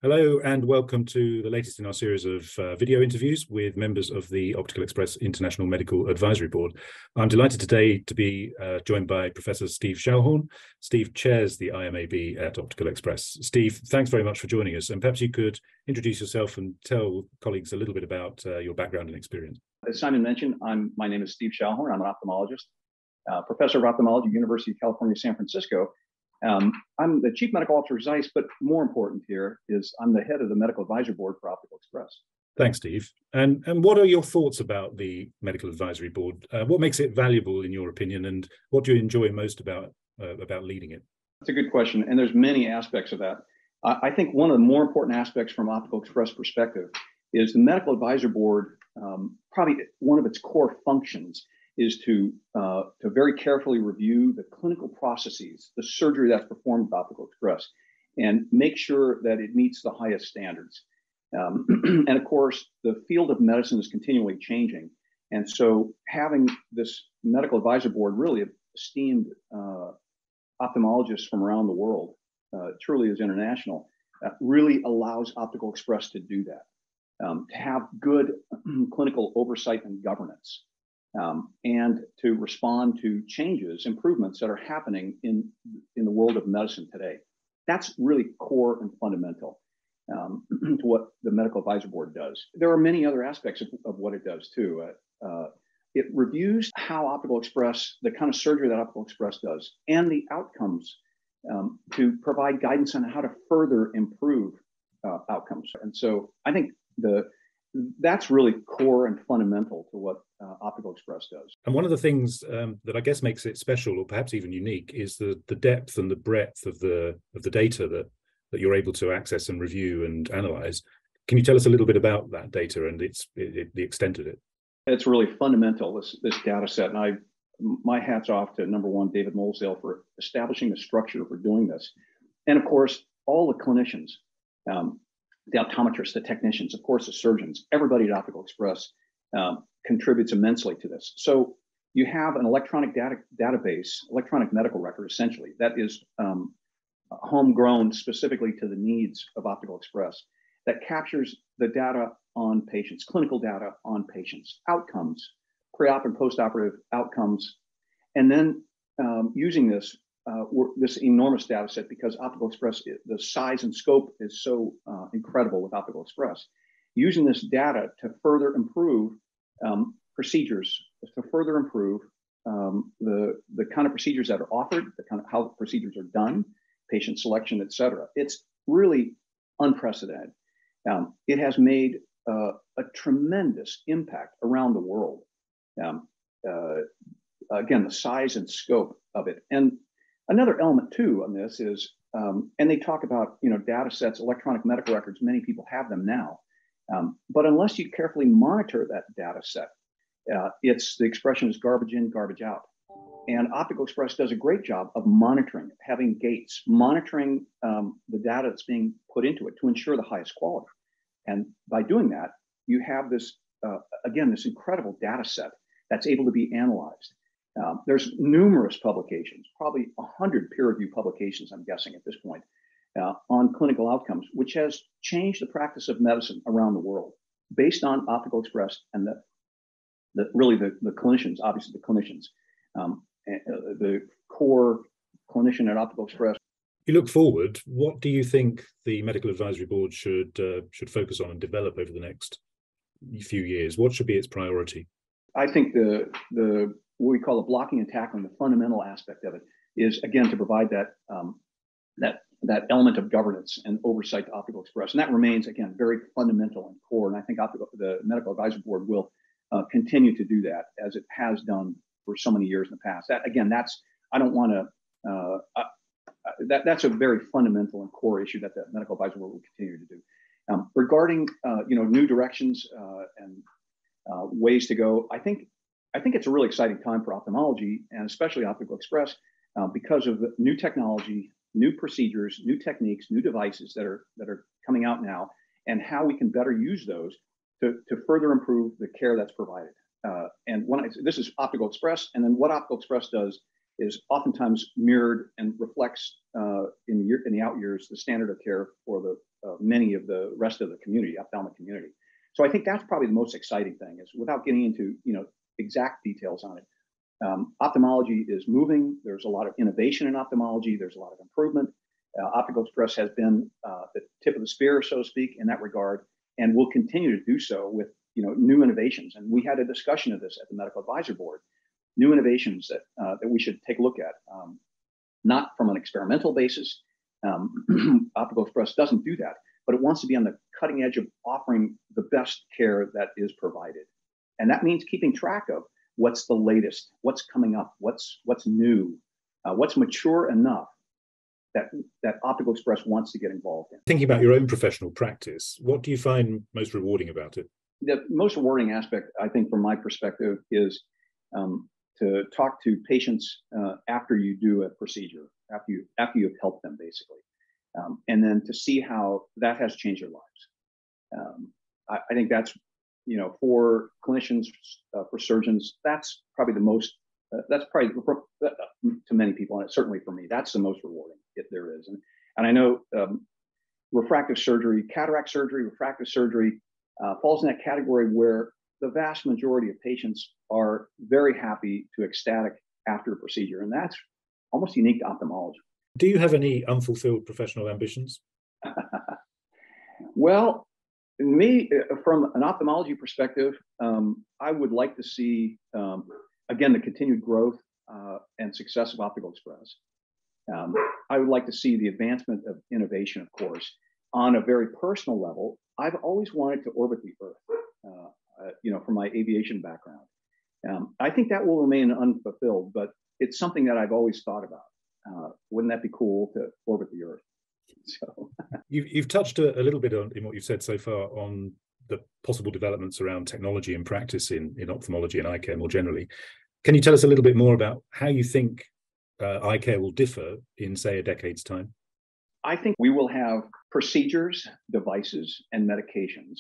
Hello and welcome to the latest in our series of video interviews with members of the Optical Express International Medical Advisory Board. I'm delighted today to be joined by Professor Steve Schallhorn. Steve chairs the IMAB at Optical Express. Steve, thanks very much for joining us, and perhaps you could introduce yourself and tell colleagues a little bit about your background and experience. As Simon mentioned, my name is Steve Schallhorn. I'm an ophthalmologist, professor of ophthalmology, University of California, San Francisco. I'm the Chief Medical Officer of ZEISS, but more important here is I'm the head of the Medical Advisory Board for Optical Express. Thanks, Steve. And what are your thoughts about the Medical Advisory Board? What makes it valuable in your opinion, and what do you enjoy most about leading it? That's a good question, and there's many aspects of that. I think one of the more important aspects from Optical Express perspective is the Medical Advisory Board, probably one of its core functions is to very carefully review the clinical processes, the surgery that's performed at Optical Express, and make sure that it meets the highest standards. And of course, the field of medicine is continually changing. And so having this Medical Advisory Board, really esteemed ophthalmologists from around the world, truly is international, really allows Optical Express to do that, to have good clinical oversight and governance. And to respond to changes, improvements that are happening in the world of medicine today. That's really core and fundamental to what the Medical Advisory Board does. There are many other aspects of what it does too. It reviews how Optical Express, the kind of surgery that Optical Express does, and the outcomes to provide guidance on how to further improve outcomes. And so I think that's really core and fundamental to what Optical Express does. And one of the things that I guess makes it special, or perhaps even unique, is the depth and the breadth of the data that you're able to access and review and analyze. Can you tell us a little bit about that data and the extent of it? It's really fundamental, this data set. And my hat's off to number one, David Molesdale, for establishing the structure for doing this. And of course, all the clinicians, the optometrists, the technicians, of course, the surgeons, everybody at Optical Express contributes immensely to this. So you have an electronic database, electronic medical record, essentially, that is homegrown specifically to the needs of Optical Express, that captures the data on patients, clinical data on patients, outcomes, pre-op and post-operative outcomes, and then using this enormous data set, because Optical Express, the size and scope is so incredible with Optical Express, using this data to further improve procedures, to further improve the kind of procedures that are offered, the kind of how procedures are done, patient selection, et cetera. It's really unprecedented. It has made a tremendous impact around the world. Again, the size and scope of it. And another element too on this is, and they talk about, data sets, electronic medical records, many people have them now. But unless you carefully monitor that data set, the expression is garbage in, garbage out. And Optical Express does a great job of monitoring, having gates, monitoring the data that's being put into it to ensure the highest quality. And by doing that, you have this, again, this incredible data set that's able to be analyzed. There's numerous publications, probably 100 peer-reviewed publications, I'm guessing at this point, on clinical outcomes, which has changed the practice of medicine around the world based on Optical Express and the clinicians, obviously the clinicians, the core clinician at Optical Express. You look forward, what do you think the Medical Advisory Board should focus on and develop over the next few years? What should be its priority? I think what we call the blocking and tackling, the fundamental aspect of it is, again, to provide that element of governance and oversight to Optical Express. And that remains, again, very fundamental and core. And I think the Medical Advisory Board will continue to do that, as it has done for so many years in the past. That's a very fundamental and core issue that the Medical Advisory Board will continue to do. Regarding new directions and ways to go, I think it's a really exciting time for ophthalmology, and especially Optical Express, because of the new technology, new procedures, new techniques, new devices that are coming out now, and how we can better use those to further improve the care that's provided. And this is Optical Express, and then what Optical Express does is oftentimes mirrored and reflects in the out years the standard of care for the many of the rest of the community, ophthalmic community. So I think that's probably the most exciting thing, is without getting into exact details on it. Ophthalmology is moving. There's a lot of innovation in ophthalmology. There's a lot of improvement. Optical Express has been the tip of the spear, so to speak, in that regard, and will continue to do so with new innovations. And we had a discussion of this at the Medical Advisory Board. New innovations that we should take a look at, not from an experimental basis. Optical Express doesn't do that, but it wants to be on the cutting edge of offering the best care that is provided. And that means keeping track of what's the latest, what's coming up, what's new, what's mature enough that Optical Express wants to get involved in. Thinking about your own professional practice, what do you find most rewarding about it? The most rewarding aspect, I think, from my perspective, is to talk to patients after you do a procedure, after you've helped them, basically, and then to see how that has changed their lives. I think that's, for clinicians, for surgeons, that's probably the most. That's probably to many people, and certainly for me, that's the most rewarding if there is. And I know refractive surgery, cataract surgery, refractive surgery falls in that category where the vast majority of patients are very happy to ecstatic after a procedure, and that's almost unique to ophthalmology. Do you have any unfulfilled professional ambitions? Well, me, from an ophthalmology perspective, I would like to see, again, the continued growth and success of Optical Express. I would like to see the advancement of innovation, of course. On a very personal level, I've always wanted to orbit the Earth, from my aviation background. I think that will remain unfulfilled, but it's something that I've always thought about. Wouldn't that be cool to orbit the Earth? So you've touched a little bit on, in what you've said so far, on the possible developments around technology and practice in ophthalmology and eye care more generally. Can you tell us a little bit more about how you think eye care will differ in, say, a decade's time? I think we will have procedures, devices, and medications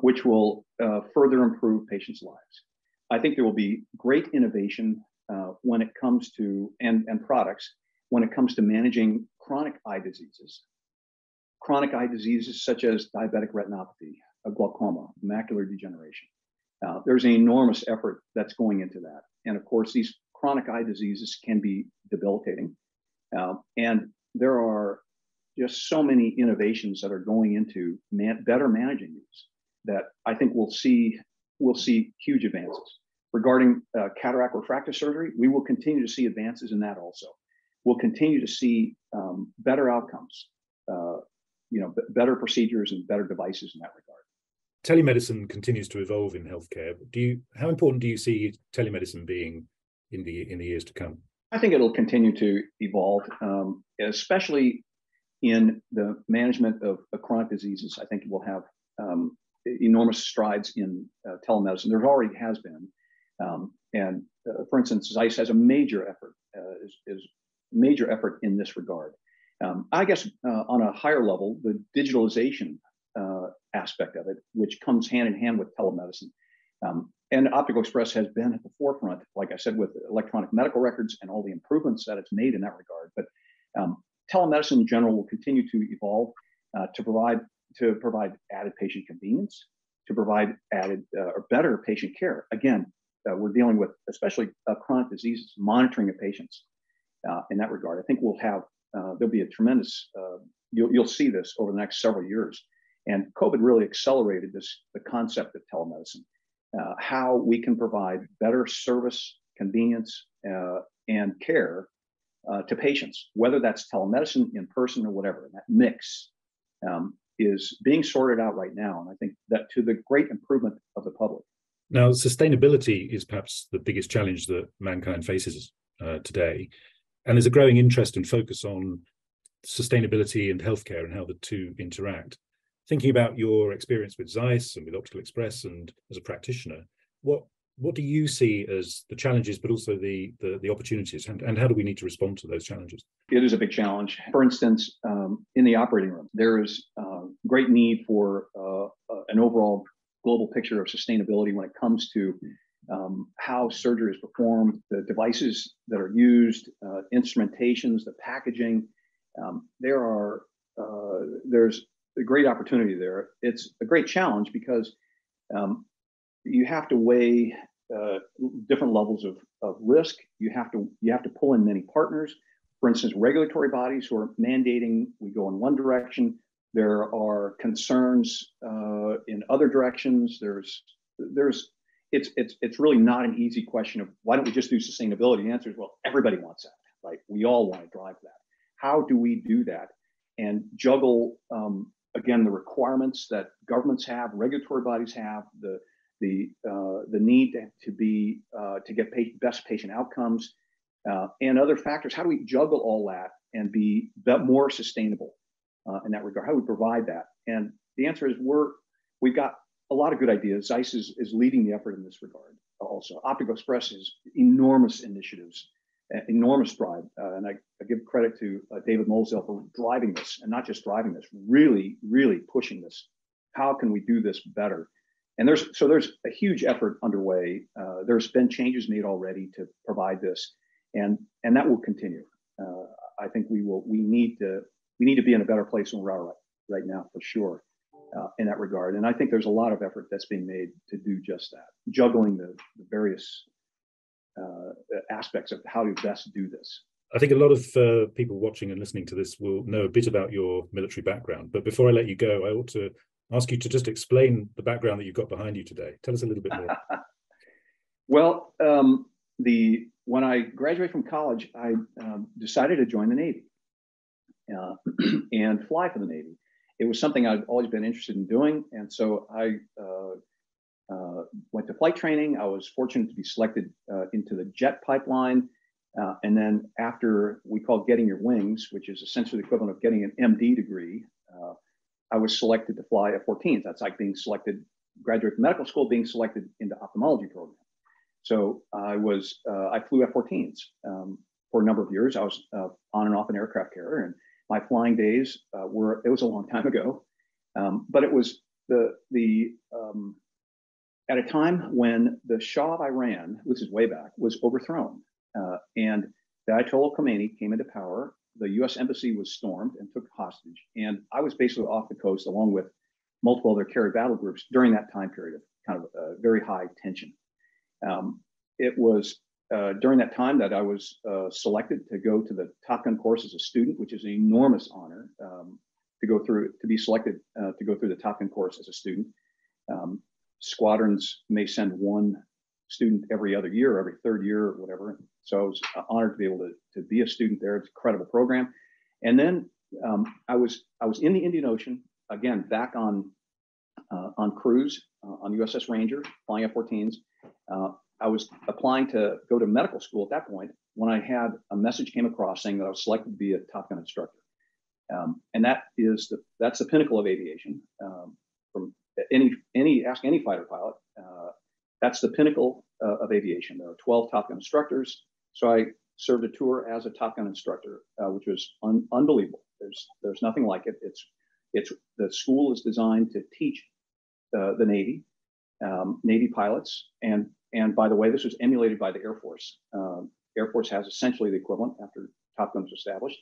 which will further improve patients' lives. I think there will be great innovation when it comes to, and products, when it comes to managing chronic eye diseases. Chronic eye diseases such as diabetic retinopathy, glaucoma, macular degeneration. There's an enormous effort that's going into that. And of course, these chronic eye diseases can be debilitating. And there are just so many innovations that are going into better managing these that I think we'll see huge advances. Regarding cataract refractive surgery, we will continue to see advances in that also. We'll continue to see better outcomes, better procedures and better devices in that regard. Telemedicine continues to evolve in healthcare. How important do you see telemedicine being in the years to come? I think it'll continue to evolve, especially in the management of chronic diseases. I think it will have enormous strides in telemedicine. There already has been. For instance, Zeiss has a major effort, major effort in this regard. I guess on a higher level, the digitalization aspect of it, which comes hand in hand with telemedicine. And Optical Express has been at the forefront, like I said, with electronic medical records and all the improvements that it's made in that regard. But telemedicine in general will continue to evolve to provide added patient convenience, to provide added or better patient care. Again, we're dealing with, especially chronic diseases, monitoring of patients in that regard. I think we'll have, there'll be a tremendous, you'll see this over the next several years. And COVID really accelerated the concept of telemedicine, how we can provide better service, convenience, and care to patients, whether that's telemedicine, in person, or whatever. And that mix is being sorted out right now. And I think that to the great improvement of the public. Now, sustainability is perhaps the biggest challenge that mankind faces today. And there's a growing interest and focus on sustainability and healthcare and how the two interact. Thinking about your experience with Zeiss and with Optical Express and as a practitioner, what do you see as the challenges, but also the opportunities, and how do we need to respond to those challenges? It is a big challenge. For instance, in the operating room, there is great need for an overall global picture of sustainability when it comes to how surgery is performed, the devices that are used, instrumentations, the packaging. There's a great opportunity there. It's a great challenge because you have to weigh different levels of risk. You have to pull in many partners. For instance, regulatory bodies who are mandating we go in one direction. There are concerns in other directions. It's really not an easy question of why don't we just do sustainability? The answer is, well, everybody wants that, right? We all want to drive that. How do we do that and juggle again the requirements that governments have, regulatory bodies have, the need to get best patient outcomes and other factors? How do we juggle all that and be more sustainable in that regard? How do we provide that? And the answer is we've got a lot of good ideas. ZEISS is leading the effort in this regard. Also, Optical Express has enormous initiatives, enormous drive, and I give credit to David Molesdale for driving this, and not just driving this, really, really pushing this. How can we do this better? And there's a huge effort underway. There's been changes made already to provide this, and that will continue. I think we need to be in a better place than we are right now, for sure, in that regard. And I think there's a lot of effort that's being made to do just that, juggling the various aspects of how to best do this. I think a lot of people watching and listening to this will know a bit about your military background. But before I let you go, I ought to ask you to just explain the background that you've got behind you today. Tell us a little bit more. Well, when I graduated from college, I decided to join the Navy and fly for the Navy. It was something I'd always been interested in doing, and so I went to flight training. I was fortunate to be selected into the jet pipeline, and then after we call getting your wings, which is essentially the equivalent of getting an MD degree, I was selected to fly F-14s. That's like being selected, graduate from medical school, being selected into ophthalmology program. So I flew F-14s for a number of years. I was on and off an aircraft carrier, and my flying days it was a long time ago, but it was at a time when the Shah of Iran, which is way back, was overthrown, and the Ayatollah Khomeini came into power. The U.S. embassy was stormed and took hostage, and I was basically off the coast along with multiple other carrier battle groups during that time period of kind of very high tension. It was during that time that I was selected to go to the Top Gun course as a student, which is an enormous honor to be selected to go through the Top Gun course as a student. Squadrons may send one student every other year, every third year, or whatever. So I was honored to be able to be a student there. It's an incredible program. And then I was in the Indian Ocean again, back on cruise on USS Ranger, flying F-14s. I was applying to go to medical school at that point when I had a message came across saying that I was selected to be a Top Gun instructor. And that's the pinnacle of aviation. From ask any fighter pilot, that's the pinnacle of aviation. There are 12 Top Gun instructors. So I served a tour as a Top Gun instructor, which was unbelievable. There's nothing like it. The school is designed to teach the Navy pilots, and by the way, this was emulated by the Air Force. Air Force has essentially the equivalent after Top Gun was established,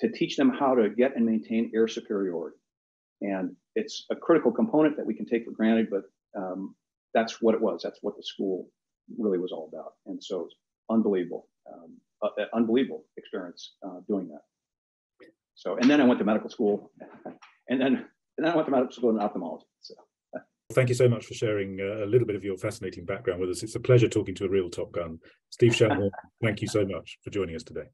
to teach them how to get and maintain air superiority. And it's a critical component that we can take for granted, but that's what it was. That's what the school really was all about. And so it's unbelievable experience doing that. So, and then I went to medical school, and then I went to medical school in ophthalmology. So. Thank you so much for sharing a little bit of your fascinating background with us. It's a pleasure talking to a real Top Gun. Steve Schallhorn, thank you so much for joining us today.